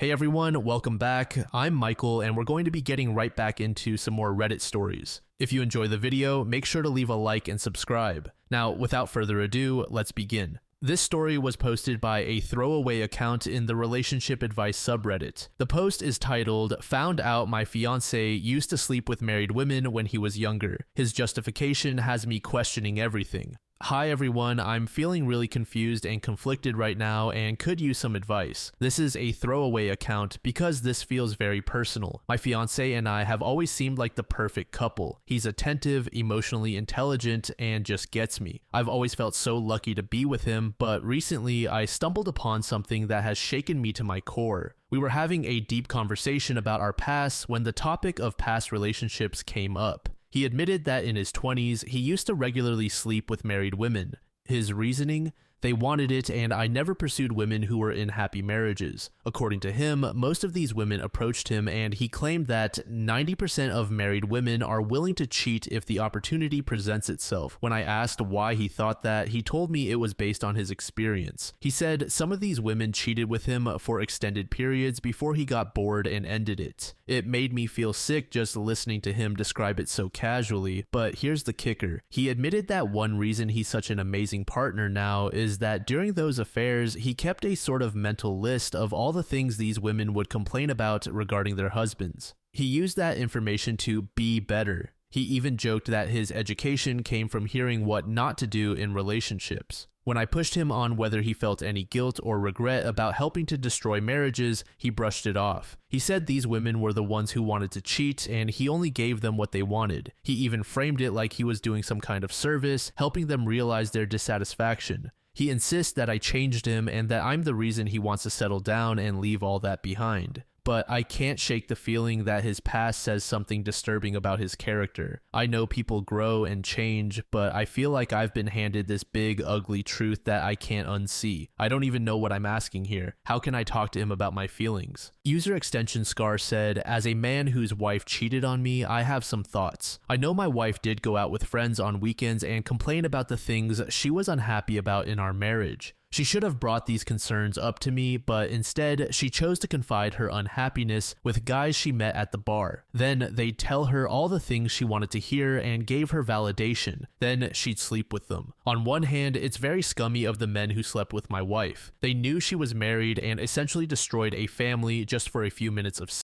Hey everyone, welcome back. I'm Michael and we're going to be getting right back into some more Reddit stories. If you enjoy the video, make sure to leave a like and subscribe. Now, without further ado, let's begin. This story was posted by a throwaway account in the relationship advice subreddit. The post is titled, "Found out my fiance used to sleep with married women when he was younger. His justification has me questioning everything. Hi everyone, I'm feeling really confused and conflicted right now and could use some advice. This is a throwaway account because this feels very personal. My fiance and I have always seemed like the perfect couple. He's attentive, emotionally intelligent, and just gets me. I've always felt so lucky to be with him, but recently I stumbled upon something that has shaken me to my core. We were having a deep conversation about our past when the topic of past relationships came up. He admitted that in his 20s, he used to regularly sleep with married women. His reasoning? They wanted it, and I never pursued women who were in happy marriages. According to him, most of these women approached him, and he claimed that 90% of married women are willing to cheat if the opportunity presents itself. When I asked why he thought that, he told me it was based on his experience. He said some of these women cheated with him for extended periods before he got bored and ended it. It made me feel sick just listening to him describe it so casually, but here's the kicker. He admitted that one reason he's such an amazing partner now is that during those affairs, he kept a sort of mental list of all the things these women would complain about regarding their husbands. He used that information to be better. He even joked that his education came from hearing what not to do in relationships. When I pushed him on whether he felt any guilt or regret about helping to destroy marriages, he brushed it off. He said these women were the ones who wanted to cheat and he only gave them what they wanted. He even framed it like he was doing some kind of service, helping them realize their dissatisfaction. He insists that I changed him and that I'm the reason he wants to settle down and leave all that behind. But I can't shake the feeling that his past says something disturbing about his character. I know people grow and change, but I feel like I've been handed this big, ugly truth that I can't unsee. I don't even know what I'm asking here. How can I talk to him about my feelings?" User extension Scar said, "As a man whose wife cheated on me, I have some thoughts. I know my wife did go out with friends on weekends and complain about the things she was unhappy about in our marriage. She should have brought these concerns up to me, but instead, she chose to confide her unhappiness with guys she met at the bar. Then they'd tell her all the things she wanted to hear and gave her validation. Then she'd sleep with them. On one hand, it's very scummy of the men who slept with my wife. They knew she was married and essentially destroyed a family just for a few minutes of sex.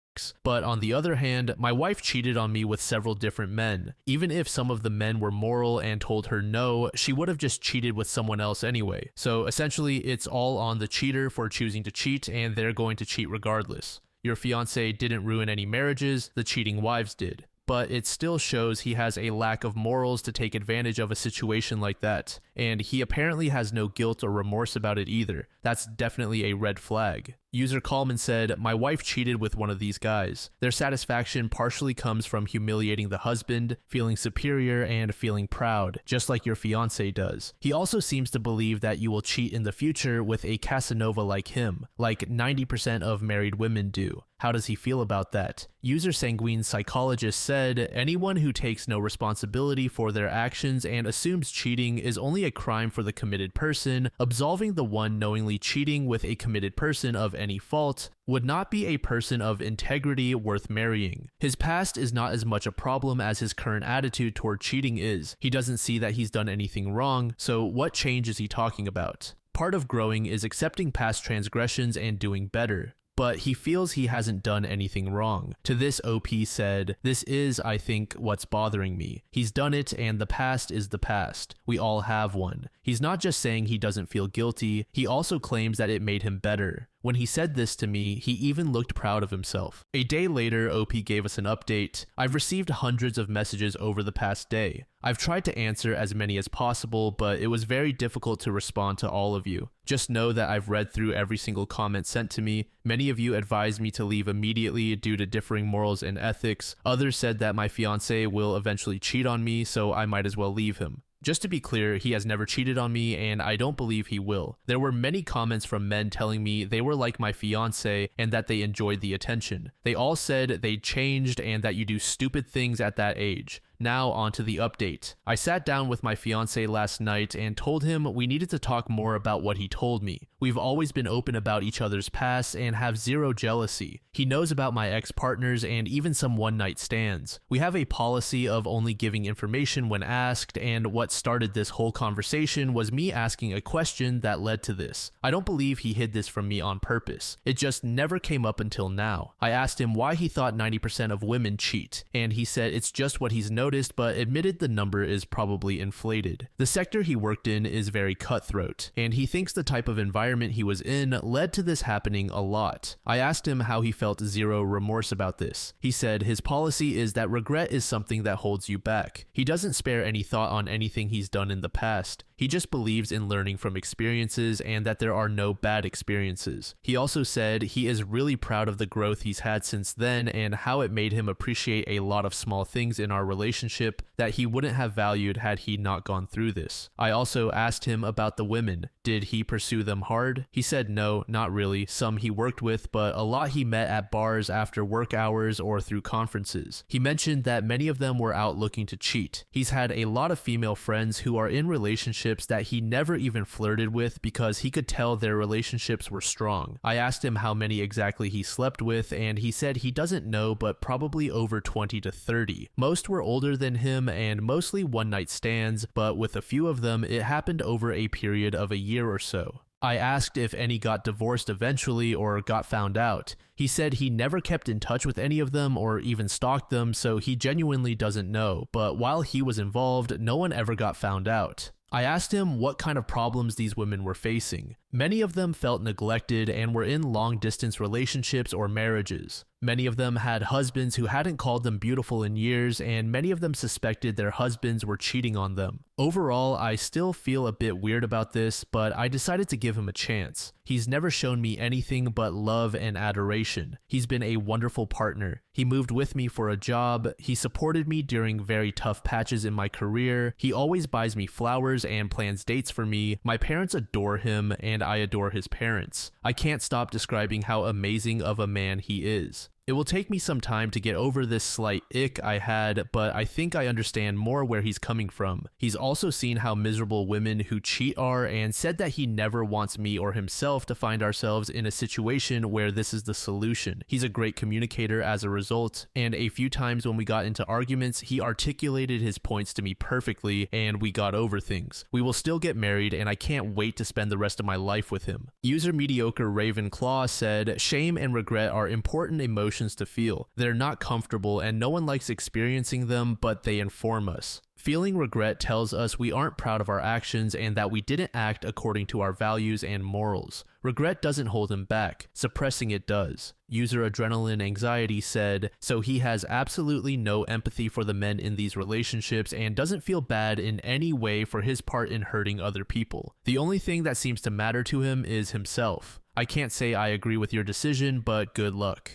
But on the other hand, my wife cheated on me with several different men. Even if some of the men were moral and told her no, she would have just cheated with someone else anyway. So essentially, it's all on the cheater for choosing to cheat, and they're going to cheat regardless. Your fiance didn't ruin any marriages, the cheating wives did. But it still shows he has a lack of morals to take advantage of a situation like that. And he apparently has no guilt or remorse about it either. That's definitely a red flag." User Coleman said, "My wife cheated with one of these guys. Their satisfaction partially comes from humiliating the husband, feeling superior, and feeling proud, just like your fiance does. He also seems to believe that you will cheat in the future with a Casanova like him, like 90% of married women do. How does he feel about that?" User Sanguine Psychologist said, "Anyone who takes no responsibility for their actions and assumes cheating is only a crime for the committed person. Absolving the one knowingly cheating with a committed person of any fault would not be a person of integrity worth marrying. His past is not as much a problem as his current attitude toward cheating is. He doesn't see that he's done anything wrong, so what change is he talking about? Part of growing is accepting past transgressions and doing better. But he feels he hasn't done anything wrong." To this, OP said, "This is, I think, what's bothering me. He's done it and the past is the past. We all have one. He's not just saying he doesn't feel guilty, he also claims that it made him better. When he said this to me, he even looked proud of himself." A day later, OP gave us an update. "I've received hundreds of messages over the past day. I've tried to answer as many as possible, but it was very difficult to respond to all of you. Just know that I've read through every single comment sent to me. Many of you advised me to leave immediately due to differing morals and ethics. Others said that my fiance will eventually cheat on me, so I might as well leave him. Just to be clear, he has never cheated on me, and I don't believe he will. There were many comments from men telling me they were like my fiance and that they enjoyed the attention. They all said they changed and that you do stupid things at that age. Now onto the update. I sat down with my fiance last night and told him we needed to talk more about what he told me. We've always been open about each other's past and have zero jealousy. He knows about my ex-partners and even some one-night stands. We have a policy of only giving information when asked, and what started this whole conversation was me asking a question that led to this. I don't believe he hid this from me on purpose. It just never came up until now. I asked him why he thought 90% of women cheat, and he said it's just what he's noticed, but admitted the number is probably inflated. The sector he worked in is very cutthroat, and he thinks the type of environment he was in led to this happening a lot. I asked him how he felt zero remorse about this. He said his policy is that regret is something that holds you back. He doesn't spare any thought on anything he's done in the past. He just believes in learning from experiences and that there are no bad experiences. He also said he is really proud of the growth he's had since then and how it made him appreciate a lot of small things in our relationship that he wouldn't have valued had he not gone through this. I also asked him about the women. Did he pursue them hard? He said no, not really. Some he worked with, but a lot he met at bars after work hours or through conferences. He mentioned that many of them were out looking to cheat. He's had a lot of female friends who are in relationships that he never even flirted with because he could tell their relationships were strong. I asked him how many exactly he slept with, and he said he doesn't know, but probably over 20 to 30. Most were older than him and mostly one-night stands, but with a few of them it happened over a period of a year or so. I asked if any got divorced eventually or got found out. He said he never kept in touch with any of them or even stalked them, so he genuinely doesn't know, but while he was involved, no one ever got found out. I asked him what kind of problems these women were facing. Many of them felt neglected and were in long-distance relationships or marriages. Many of them had husbands who hadn't called them beautiful in years, and many of them suspected their husbands were cheating on them. Overall, I still feel a bit weird about this, but I decided to give him a chance. He's never shown me anything but love and adoration. He's been a wonderful partner. He moved with me for a job. He supported me during very tough patches in my career. He always buys me flowers and plans dates for me. My parents adore him, and I adore his parents. I can't stop describing how amazing of a man he is. It will take me some time to get over this slight ick I had, but I think I understand more where he's coming from. He's also seen how miserable women who cheat are and said that he never wants me or himself to find ourselves in a situation where this is the solution. He's a great communicator as a result, and a few times when we got into arguments, he articulated his points to me perfectly and we got over things. We will still get married and I can't wait to spend the rest of my life with him. User Mediocre Ravenclaw said, shame and regret are important emotions to feel. They're not comfortable and no one likes experiencing them, but they inform us. Feeling regret tells us we aren't proud of our actions and that we didn't act according to our values and morals. Regret doesn't hold him back. Suppressing it does. User Adrenaline Anxiety said, so he has absolutely no empathy for the men in these relationships and doesn't feel bad in any way for his part in hurting other people. The only thing that seems to matter to him is himself. I can't say I agree with your decision, but good luck.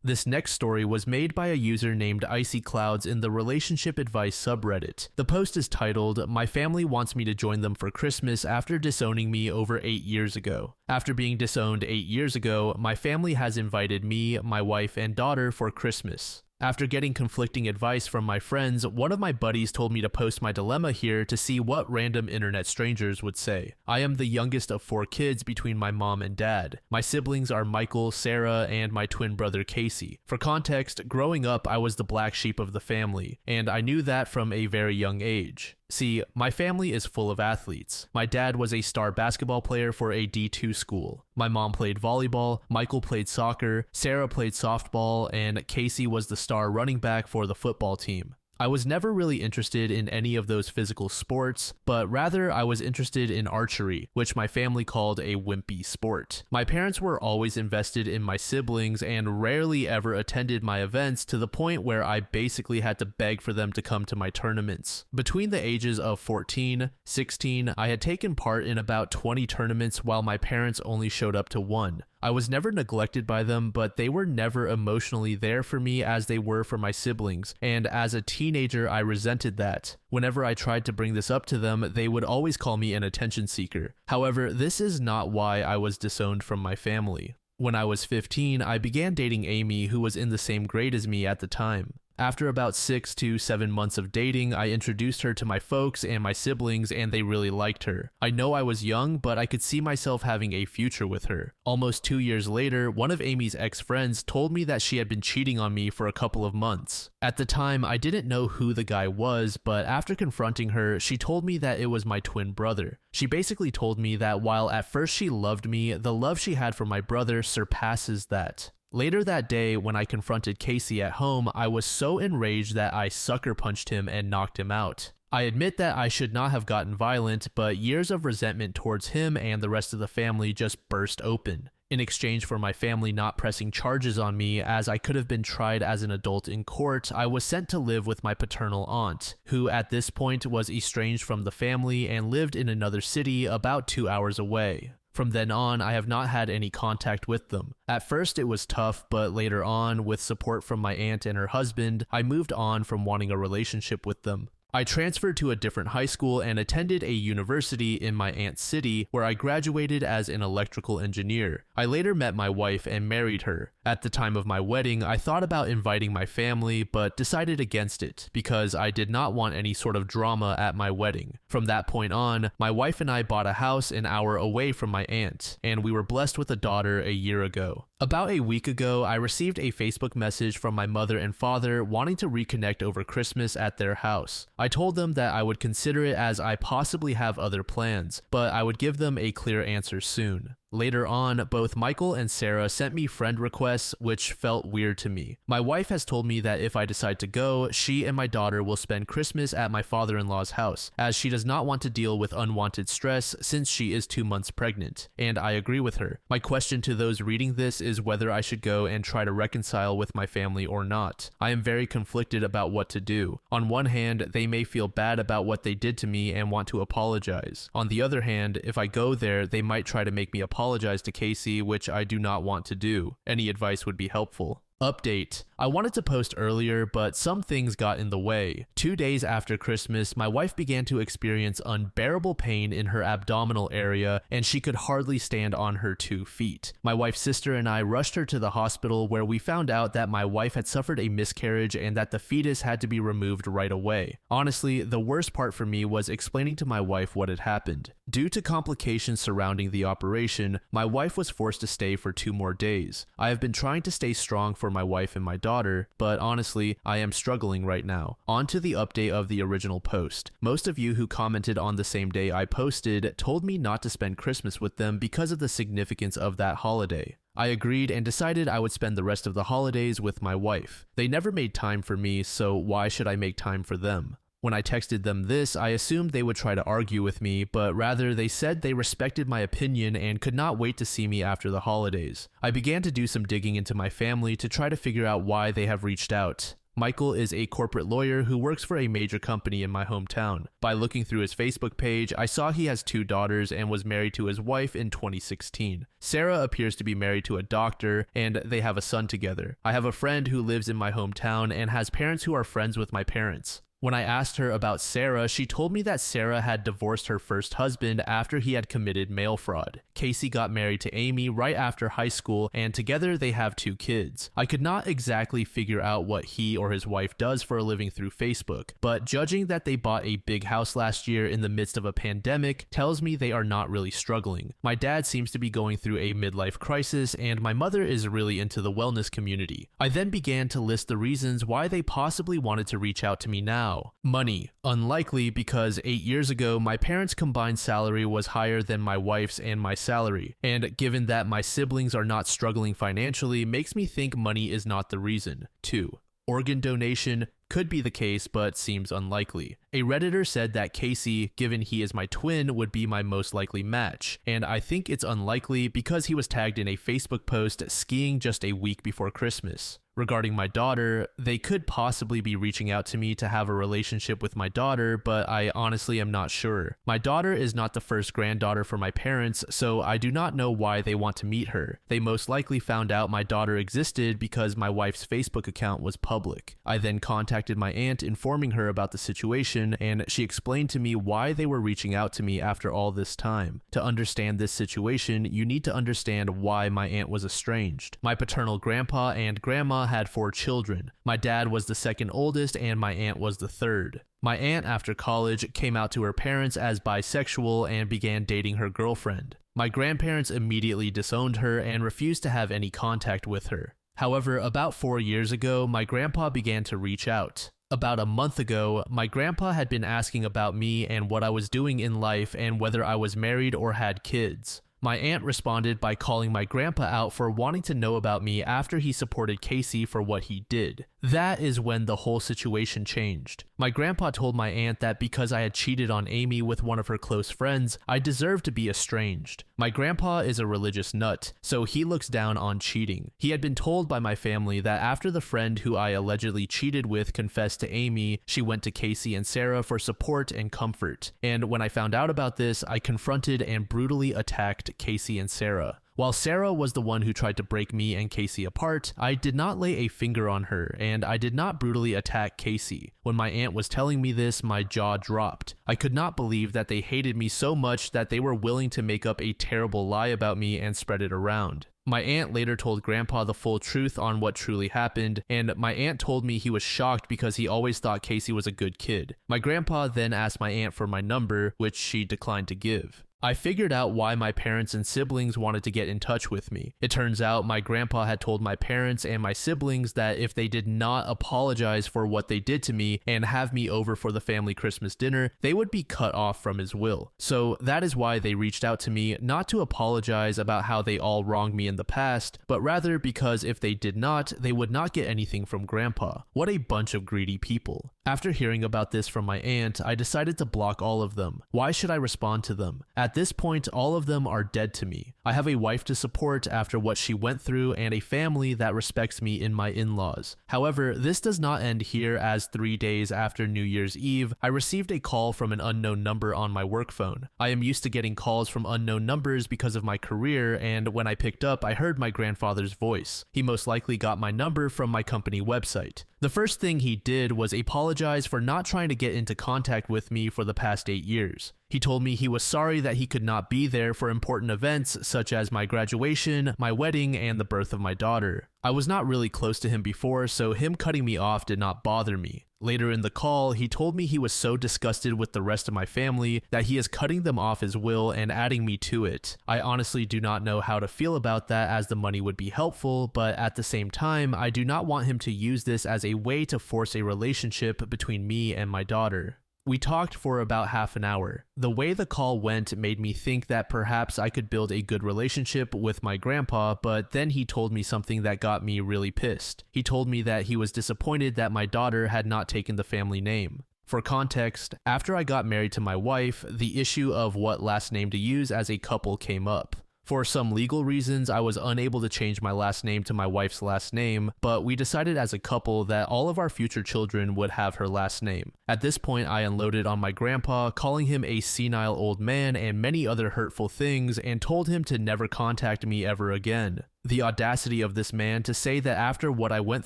This next story was made by a user named Icy Clouds in the Relationship Advice subreddit. The post is titled, "My family wants me to join them for Christmas after disowning me over 8 years ago. After being disowned 8 years ago, my family has invited me, my wife, and daughter for Christmas. After getting conflicting advice from my friends, one of my buddies told me to post my dilemma here to see what random internet strangers would say. I am the youngest of 4 kids between my mom and dad. My siblings are Michael, Sarah, and my twin brother Casey. For context, growing up I was the black sheep of the family, and I knew that from a very young age. See, my family is full of athletes. My dad was a star basketball player for a D2 school. My mom played volleyball, Michael played soccer, Sarah played softball, and Casey was the star running back for the football team. I was never really interested in any of those physical sports, but rather I was interested in archery, which my family called a wimpy sport. My parents were always invested in my siblings and rarely ever attended my events to the point where I basically had to beg for them to come to my tournaments. Between the ages of 14, 16, I had taken part in about 20 tournaments while my parents only showed up to 1. I was never neglected by them, but they were never emotionally there for me as they were for my siblings, and as a teenager I resented that. Whenever I tried to bring this up to them, they would always call me an attention seeker. However, this is not why I was disowned from my family. When I was 15, I began dating Amy, who was in the same grade as me at the time. After about 6 to 7 months of dating, I introduced her to my folks and my siblings, and they really liked her. I know I was young, but I could see myself having a future with her. Almost 2 years later, one of Amy's ex-friends told me that she had been cheating on me for a couple of months. At the time, I didn't know who the guy was, but after confronting her, she told me that it was my twin brother. She basically told me that while at first she loved me, the love she had for my brother surpasses that. Later that day, when I confronted Casey at home, I was so enraged that I sucker punched him and knocked him out. I admit that I should not have gotten violent, but years of resentment towards him and the rest of the family just burst open. In exchange for my family not pressing charges on me as I could have been tried as an adult in court, I was sent to live with my paternal aunt, who at this point was estranged from the family and lived in another city about 2 hours away. From then on, I have not had any contact with them. At first it was tough, but later on, with support from my aunt and her husband, I moved on from wanting a relationship with them. I transferred to a different high school and attended a university in my aunt's city where I graduated as an electrical engineer. I later met my wife and married her. At the time of my wedding, I thought about inviting my family, but decided against it because I did not want any sort of drama at my wedding. From that point on, my wife and I bought a house an hour away from my aunt, and we were blessed with a daughter a year ago. About a week ago, I received a Facebook message from my mother and father wanting to reconnect over Christmas at their house. I told them that I would consider it as I possibly have other plans, but I would give them a clear answer soon. Later on, both Michael and Sarah sent me friend requests, which felt weird to me. My wife has told me that if I decide to go, she and my daughter will spend Christmas at my father-in-law's house, as she does not want to deal with unwanted stress since she is 2 months pregnant, and I agree with her. My question to those reading this is whether I should go and try to reconcile with my family or not. I am very conflicted about what to do. On one hand, they may feel bad about what they did to me and want to apologize. On the other hand, if I go there, they might try to make me apologize to Casey, which I do not want to do. Any advice would be helpful. Update. I wanted to post earlier, but some things got in the way. 2 days after Christmas, my wife began to experience unbearable pain in her abdominal area, and she could hardly stand on her 2 feet. My wife's sister and I rushed her to the hospital, where we found out that my wife had suffered a miscarriage and that the fetus had to be removed right away. Honestly, the worst part for me was explaining to my wife what had happened. Due to complications surrounding the operation, my wife was forced to stay for 2 more days. I have been trying to stay strong for my wife and my daughter, but honestly, I am struggling right now. On to the update of the original post. Most of you who commented on the same day I posted told me not to spend Christmas with them because of the significance of that holiday. I agreed and decided I would spend the rest of the holidays with my wife. They never made time for me, so why should I make time for them? When I texted them this, I assumed they would try to argue with me, but rather they said they respected my opinion and could not wait to see me after the holidays. I began to do some digging into my family to try to figure out why they have reached out. Michael is a corporate lawyer who works for a major company in my hometown. By looking through his Facebook page, I saw he has 2 daughters and was married to his wife in 2016. Sarah appears to be married to a doctor, and they have a son together. I have a friend who lives in my hometown and has parents who are friends with my parents. When I asked her about Sarah, she told me that Sarah had divorced her first husband after he had committed mail fraud. Casey got married to Amy right after high school, and together they have 2 kids. I could not exactly figure out what he or his wife does for a living through Facebook, but judging that they bought a big house last year in the midst of a pandemic tells me they are not really struggling. My dad seems to be going through a midlife crisis, and my mother is really into the wellness community. I then began to list the reasons why they possibly wanted to reach out to me now. Money. Unlikely, because 8 years ago, my parents' combined salary was higher than my wife's and my salary, and given that my siblings are not struggling financially, makes me think money is not the reason. 2. Organ donation. Could be the case, but seems unlikely. A Redditor said that Casey, given he is my twin, would be my most likely match, and I think it's unlikely because he was tagged in a Facebook post skiing just a week before Christmas. Regarding my daughter, they could possibly be reaching out to me to have a relationship with my daughter, but I honestly am not sure. My daughter is not the first granddaughter for my parents, so I do not know why they want to meet her. They most likely found out my daughter existed because my wife's Facebook account was public. I then contacted my aunt informing her about the situation, and she explained to me why they were reaching out to me after all this time. To understand this situation, you need to understand why my aunt was estranged. My paternal grandpa and grandma grandma had 4 children. My dad was the second oldest and my aunt was the third. My aunt, after college, came out to her parents as bisexual and began dating her girlfriend. My grandparents immediately disowned her and refused to have any contact with her. However, about 4 years ago, my grandpa began to reach out. About a month ago, my grandpa had been asking about me and what I was doing in life and whether I was married or had kids. My aunt responded by calling my grandpa out for wanting to know about me after he supported Casey for what he did. That is when the whole situation changed. My grandpa told my aunt that because I had cheated on Amy with one of her close friends, I deserved to be estranged. My grandpa is a religious nut, so he looks down on cheating. He had been told by my family that after the friend who I allegedly cheated with confessed to Amy, she went to Casey and Sarah for support and comfort. And when I found out about this, I confronted and brutally attacked Casey and Sarah. While Sarah was the one who tried to break me and Casey apart, I did not lay a finger on her, and I did not brutally attack Casey. When my aunt was telling me this, my jaw dropped. I could not believe that they hated me so much that they were willing to make up a terrible lie about me and spread it around. My aunt later told Grandpa the full truth on what truly happened, and my aunt told me he was shocked because he always thought Casey was a good kid. My grandpa then asked my aunt for my number, which she declined to give. I figured out why my parents and siblings wanted to get in touch with me. It turns out my grandpa had told my parents and my siblings that if they did not apologize for what they did to me and have me over for the family Christmas dinner, they would be cut off from his will. So that is why they reached out to me, not to apologize about how they all wronged me in the past, but rather because if they did not, they would not get anything from Grandpa. What a bunch of greedy people. After hearing about this from my aunt, I decided to block all of them. Why should I respond to them? At this point, all of them are dead to me. I have a wife to support after what she went through and a family that respects me in my in-laws. However, this does not end here, as 3 days after New Year's Eve, I received a call from an unknown number on my work phone. I am used to getting calls from unknown numbers because of my career, and when I picked up, I heard my grandfather's voice. He most likely got my number from my company website. The first thing he did was apologize for not trying to get into contact with me for the past 8 years. He told me he was sorry that he could not be there for important events such as my graduation, my wedding, and the birth of my daughter. I was not really close to him before, so him cutting me off did not bother me. Later in the call, he told me he was so disgusted with the rest of my family that he is cutting them off his will and adding me to it. I honestly do not know how to feel about that, as the money would be helpful, but at the same time, I do not want him to use this as a way to force a relationship between me and my daughter. We talked for about half an hour. The way the call went made me think that perhaps I could build a good relationship with my grandpa, but then he told me something that got me really pissed. He told me that he was disappointed that my daughter had not taken the family name. For context, after I got married to my wife, the issue of what last name to use as a couple came up. For some legal reasons, I was unable to change my last name to my wife's last name, but we decided as a couple that all of our future children would have her last name. At this point, I unloaded on my grandpa, calling him a senile old man and many other hurtful things, and told him to never contact me ever again. The audacity of this man to say that after what I went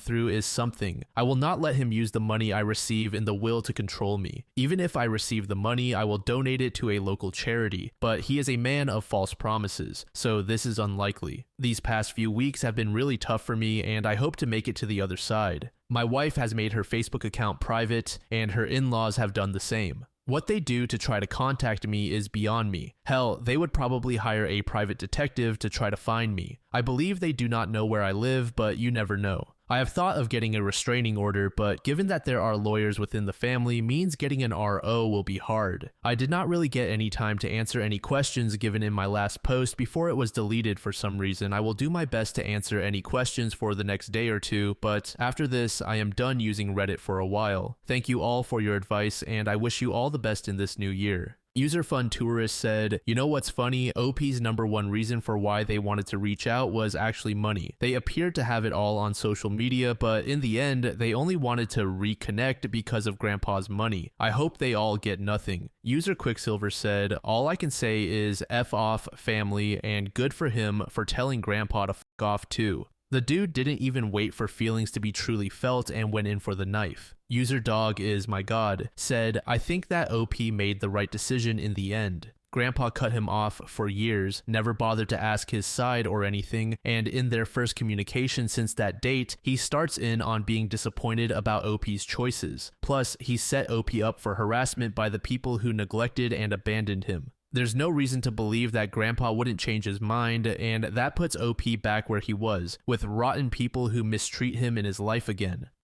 through is something. I will not let him use the money I receive in the will to control me. Even if I receive the money, I will donate it to a local charity, but he is a man of false promises, so this is unlikely. These past few weeks have been really tough for me, and I hope to make it to the other side. My wife has made her Facebook account private, and her in-laws have done the same. What they do to try to contact me is beyond me. Hell, they would probably hire a private detective to try to find me. I believe they do not know where I live, but you never know. I have thought of getting a restraining order, but given that there are lawyers within the family means getting an RO will be hard. I did not really get any time to answer any questions given in my last post before it was deleted for some reason. I will do my best to answer any questions for the next day or two, but after this, I am done using Reddit for a while. Thank you all for your advice, and I wish you all the best in this new year. User Fun Tourist said, "You know what's funny? OP's #1 reason for why they wanted to reach out was actually money. They appeared to have it all on social media, but in the end, they only wanted to reconnect because of Grandpa's money. I hope they all get nothing." User Quicksilver said, "All I can say is F off family, and good for him for telling Grandpa to f off too. The dude didn't even wait for feelings to be truly felt and went in for the knife." User Dog is my god said, "I think that OP made the right decision in the end." Grandpa cut him off for years, never bothered to ask his side or anything, and in their first communication since that date, he starts in on being disappointed about OP's choices. Plus, he set OP up for harassment by the people who neglected and abandoned him. There's no reason to believe that Grandpa wouldn't change his mind, and that puts OP back where he was, with rotten people who mistreat him in his life again.